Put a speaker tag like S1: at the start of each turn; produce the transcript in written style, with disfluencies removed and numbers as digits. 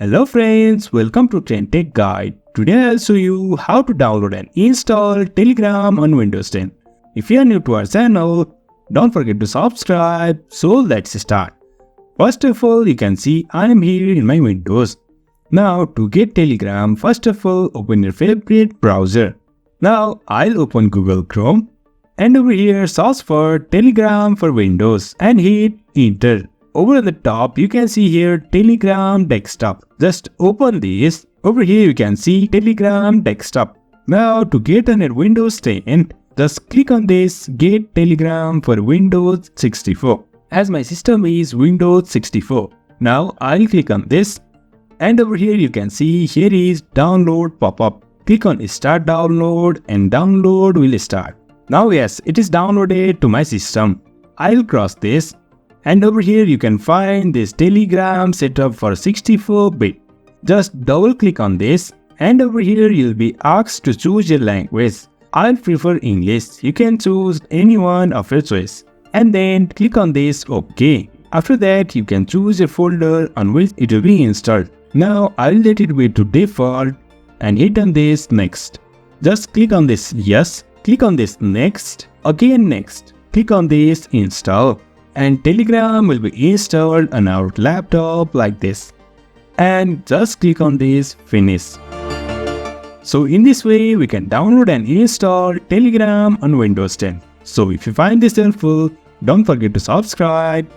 S1: Hello friends, welcome to TrendTech Guide. Today I'll show you how to download and install Telegram on Windows 10. If you are new to our channel, don't forget to subscribe. So let's start. First of all, you can see I am here in my Windows. Now to get Telegram, first of all open your favorite browser. Now I'll open Google Chrome and over here search for Telegram for Windows and hit enter. Over at the top, you can see here Telegram Desktop. Just open this. Over here, you can see Telegram Desktop. Now, to get on your Windows 10, just click on this Get Telegram for Windows 64. As my system is Windows 64. Now, I'll click on this. And over here, you can see here is Download pop-up. Click on Start Download and download will start. Now, yes, it is downloaded to my system. I'll cross this. And over here you can find this Telegram setup for 64-bit. Just double click on this and over here you'll be asked to choose your language. I'll prefer English. You can choose any one of your choice. And then click on this OK. After that you can choose a folder on which it will be installed. Now I'll let it be to default and hit on this next. Just click on this yes. Click on this next. Again next. Click on this install. And Telegram will be installed on our laptop like this. And just click on this finish. So in this way we can download and install Telegram on Windows 10. So if you find this helpful, don't forget to subscribe.